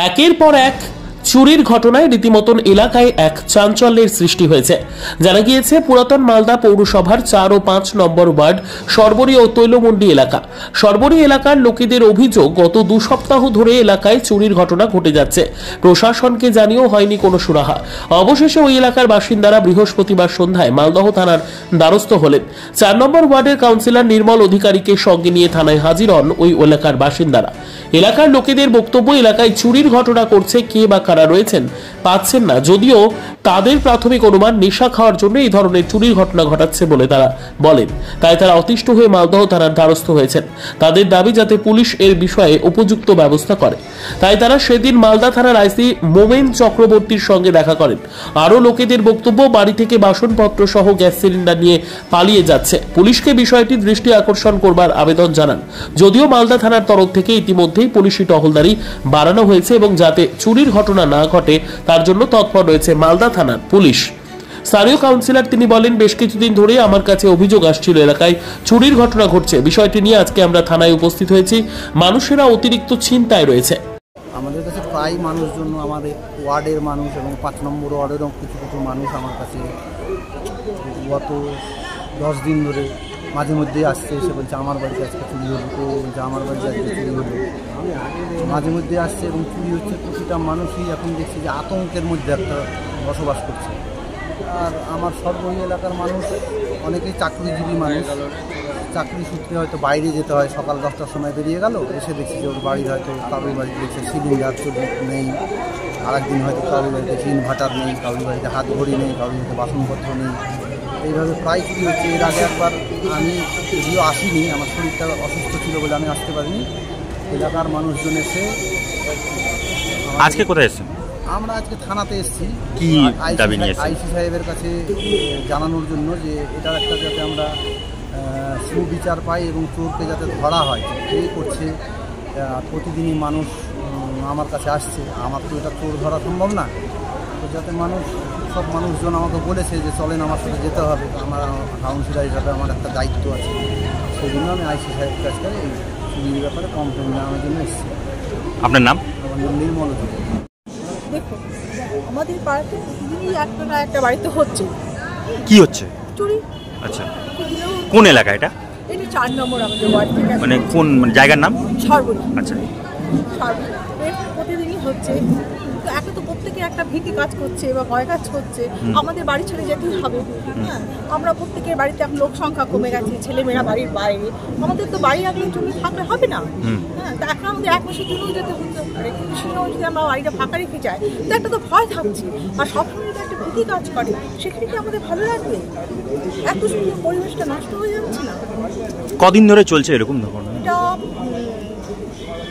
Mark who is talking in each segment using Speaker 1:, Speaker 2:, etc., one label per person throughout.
Speaker 1: একের পর এক চুরির ঘটনায় রীতিমতন এলাকায় এক চাঞ্চল্যের সৃষ্টি হয়েছে। জানা গিয়েছে পুরাতন মালদা পৌরসভার 4 ও 5 নম্বর ওয়ার্ড সরবরি ও তৈলমন্ডি এলাকা। সরবরি এলাকার লোকেদের অভিযোগ, গত 2 সপ্তাহ ধরে এলাকায় চুরির ঘটনা ঘটে যাচ্ছে। প্রশাসনকে জানিয়েও হয়নি কোনো সুরাহা। অবশেষে ওই এলাকার বাসিন্দারা বৃহস্পতিবার সন্ধ্যায় মালদহ থানার দ্বারস্থ হলেন। 4 নম্বর ওয়ার্ডের কাউন্সিলর নির্মল অধিকারীকে সঙ্গে নিয়ে থানায় হাজির হন ওই এলাকার বাসিন্দারা। এলাকার লোকেদের বক্তব্য, এলাকায় চুরির ঘটনা করছে কে বা কারা রয়েছেন পাচ্ছেন না, যদিও তাদের প্রাথমিক অনুমান নেশা খাওয়ার জন্য এই ধরনের চুরির ঘটনা ঘটাচ্ছে বলে তারা বলেন। তাই তারা অতিষ্ঠ হয়ে মালদহ থানার দ্বারস্থ হয়েছেন। তাদের দাবি যাতে পুলিশ এর বিষয়ে উপযুক্ত ব্যবস্থা করে। তাই তারা সেদিন মালদা থানার আইসি মোমেন চক্রবর্তীর সঙ্গে দেখা করেন। আরও লোকেদের বক্তব্য, বাড়ি থেকে বাসনপত্র সহ গ্যাস সিলিন্ডার নিয়ে পালিয়ে যাচ্ছে। পুলিশকে বিষয়টি দৃষ্টি আকর্ষণ করবার আবেদন জানান। যদিও মালদা থানার তরফ থেকে ইতিমধ্যেই পুলিশি টহলদারি বাড়ানো হয়েছে এবং যাতে চুরির ঘটনা না ঘটে তার জন্য তৎপর রয়েছে মালদা থানার পুলিশ। স্থানীয় কাউন্সিলর তিনি বলেন, বেশ কিছুদিন ধরে আমার কাছে অভিযোগ আসছিল এলাকায় চুরির ঘটনা ঘটছে। বিষয়টি নিয়ে আজকে আমরা থানায় উপস্থিত হয়েছি। মানুষেরা অতিরিক্ত চিন্তায় রয়েছে।
Speaker 2: আমাদের কাছে প্রায় মানুষজন, আমাদের ওয়ার্ডের মানুষ এবং 5 নম্বর ওয়ার্ডেরও কিছু কিছু মানুষ আমার কাছে গত 10 দিন ধরে মাঝে মধ্যেই আসছে, এসে বলছে আমার বাড়িতে আজকে চুরি হলো, কেউ বলছে আমার বাড়িতে আজকে চুরি হলো। মাঝে মধ্যে আসছে এবং চুরি হচ্ছে। প্রতিটা মানুষই এখন দেখছি যে আতঙ্কের মধ্যে একটা বসবাস করছে। আর আমার সর্বই এলাকার মানুষ অনেকেই চাকরিজীবী মানুষ, চাকরি সূত্রে হয়তো বাইরে যেতে হয়। সকাল 10টার সময় বেরিয়ে গেল, এসে দেখছি যে ওর বাড়ির হয়তো কারোর বাড়িতে দেখছে সিলিন্ডার নেই, আরেকদিন হয়তো কারোর বাড়িতে ইনভার্টার নেই, কারোর বাড়িতে হাত ঘড়ি নেই, কারোর বাড়িতে বাসনপত্র নেই। এইভাবে প্রায় চুরি হচ্ছে। এর আগে একবার আমি যদিও আসিনি, আমার শরীরটা অসুস্থ ছিল বলে আমি আসতে পারিনি। এলাকার মানুষজন এসে।
Speaker 3: আজকে কোথায় এসেছেন?
Speaker 2: আমরা আজকে থানাতে এসেছি
Speaker 3: কি দাবি নিয়ে?
Speaker 2: আইসি সাহেবের কাছে জানানোর জন্য যে এটার একটা যাতে আমরা সুবিচার পাই এবং চোরকে যাতে ধরা হয়। কে করছে, প্রতিদিনই মানুষ আমার কাছে আসছে, আমার তো এটা চোর ধরা সম্ভব না। তো যাতে সব মানুষজন আমাকে বলেছে যে চলেন আমার সাথে যেতে হবে, আমার কাউন্সিলর হিসাবে আমার একটা দায়িত্ব আছে। সেই জন্য আমি আইসি সাহেবের কাছে এই চুরির ব্যাপারে কমপ্লেন নেওয়ার জন্য এসেছি।
Speaker 3: আপনার নাম?
Speaker 2: আমার নাম নির্মল।
Speaker 4: দেখুন, আমাদের পাড়াতে প্রতিদিনই একটা না একটা বাড়িতে হচ্ছে। কি
Speaker 3: হচ্ছে? চুরি। আচ্ছা,
Speaker 4: কোন এলাকা এটা? এটা 4 নম্বর আমাদের ওয়ার্ড থেকে।
Speaker 3: মানে কোন জায়গার নাম?
Speaker 4: সরবরি।
Speaker 3: আচ্ছা,
Speaker 4: সরবরি প্রতিদিনই হচ্ছে। তো একটা তো প্রত্যেকে একটা ভীতি কাজ করছে বা ভয় কাজ করছে, আমাদের বাড়ি ছেড়ে যেতেই হবে। হ্যাঁ, আমরা প্রত্যেকের বাড়িতে এখন লোক সংখ্যা কমে গেছে, ছেলেমেয়েরা বাড়ির বাইরে, আমাদের তো বাড়ি আগের জন্য থাকলে হবে না। হ্যাঁ, তা এখন আমাদের 1 মাসের জন্যই যেতে হচ্ছে। আর 1 মাসের জন্য যদি আমরা বাড়িটা ফাঁকা রেখে যাই তো একটা তো ভয় থাকছে, আর সবসময় যদি একটা ভীতি কাজ করে সেখানে কি আমাদের ভালো লাগবে? এত সুন্দর পরিবেশটা নষ্ট হয়ে যাচ্ছে না?
Speaker 3: কদিন ধরে চলছে এরকম ঘটনা?
Speaker 4: এটা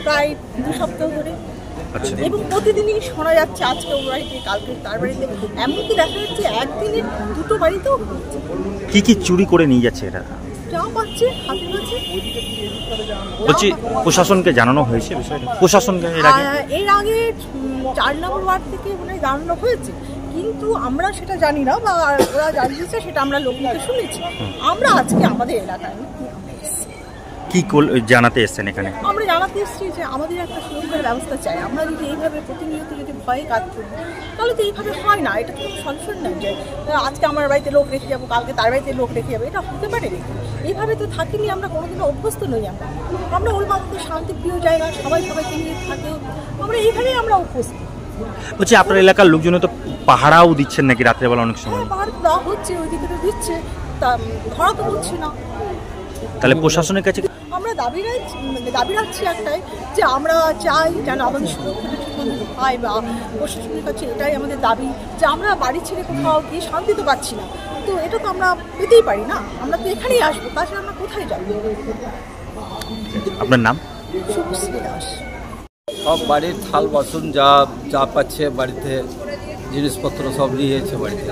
Speaker 4: প্রায় 2 সপ্তাহ ধরে। এবং প্রতিদিনই শোনা যাচ্ছে আজকে ওর বাড়িতে, কালকে তার বাড়িতে, এমনকি দেখা যাচ্ছে একদিনে 2টো বাড়িতেও হচ্ছে।
Speaker 3: কি চুরি করে নিয়ে যাচ্ছে এরা?
Speaker 4: যা পাচ্ছে হাতের কাছে।
Speaker 3: বলছি, প্রশাসনকে জানানো হয়েছে বিষয়টা? প্রশাসনকে এর
Speaker 4: আগে 4 নম্বর ওয়ার্ড থেকে মনে হয় জানানো হয়েছে, কিন্তু আমরা সেটা জানি না, বা ওরা জানিয়েছে সেটা আমরা লোকমুখে শুনেছি। আমরা আজকে আমাদের এলাকায়
Speaker 3: কি জানাতে এসছেন এখানে?
Speaker 4: আমরা জানাতে এসেছি যে আমাদের একটা সুরক্ষার ব্যবস্থা চাই। আমরা যদি এইভাবে প্রতিনিয়ত যদি ভয়ে কাজ করি তাহলে তো এইভাবে হয় না। এটা তো সলিউশন নয় যে আজকে আমার বাড়িতে লোক রেখে যাবো, কালকে তার বাড়িতে লোক রেখে যাবো। এটা হতে পারে না। এইভাবে তো থাকিনি, আমরা কোনোদিনও অভ্যস্ত নই। আমরা ওর মধ্যে শান্তিপ্রিয় জায়গা, সবাইকে নিয়ে থাকে, আমরা এইভাবেই আমরা অভ্যস্ত।
Speaker 3: বলছি, আপনার এলাকার লোকজন তো পাহারাও দিচ্ছেন নাকি রাত্রেবেলা অনেক সময়?
Speaker 4: পাহাড় দেওয়া হচ্ছে, ওইদিকে তো দিচ্ছে, তা ধরা তো হচ্ছে না।
Speaker 3: তাহলে প্রশাসনের কাছে
Speaker 4: আমরা দাবি রাখছি একটাই, যে আমরা চাই যেন আমাদের সুরক্ষাটা ঠিকমতো হয়, বা প্রশাসনের কাছে এটাই আমাদের দাবি যে আমরা বাড়ি ছেড়ে কোথাও গিয়ে শান্তি তো পাচ্ছি না। তো এটা তো আমরা পেতেই পারি না, আমরা তো এখানেই আসবো, তাছাড়া আমরা কোথায় যাবো?
Speaker 3: আপনার নাম?
Speaker 4: শুভশ্রী দাস।
Speaker 5: সব বাড়ির থাল বাসন যা পাচ্ছে বাড়িতে, জিনিসপত্র সব নিয়েছে বাড়িতে।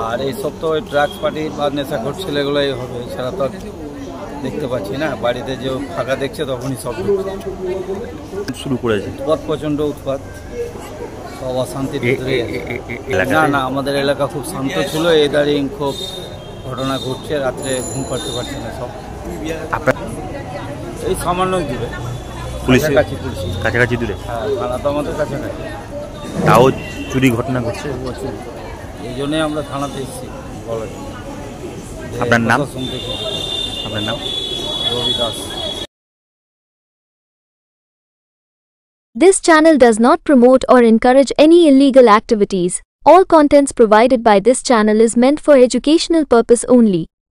Speaker 5: আর এইসব তো ওই ড্রাগস পার্টি বা নেশাখোর ছেলেগুলোই হবে, সেটা তো দেখতে পাচ্ছি না। বাড়িতে যে ফাঁকা দেখছে তখনই সব
Speaker 3: শুরু করেছে।
Speaker 5: উৎপাত, প্রচণ্ড উৎপাত, সব অশান্তির ভিতরে। না, আমাদের এলাকা খুব শান্ত ছিল। ইদারিং খুব ঘটনা ঘটছে, রাত্রে ঘুম পাড়তে পারছে না সব। এই সামান্য দূরে
Speaker 3: পুলিশ
Speaker 5: কাছাকাছি পুলিশ।
Speaker 3: কাছাকাছি দূরে,
Speaker 5: হ্যাঁ, থানা তো আমাদের কাছাকাছি।
Speaker 3: তাও চুরি ঘটনা ঘটছে।
Speaker 5: প্রচুর। এই জন্যই আমরা থানাতে এসেছি বলার জন্য। যে
Speaker 3: আপনার নাম?
Speaker 5: প্রশাসন থেকে
Speaker 3: আপনার নাম?
Speaker 5: রবি Das.
Speaker 6: This channel does not promote or encourage any illegal activities. All contents provided by this channel is meant for educational purpose only.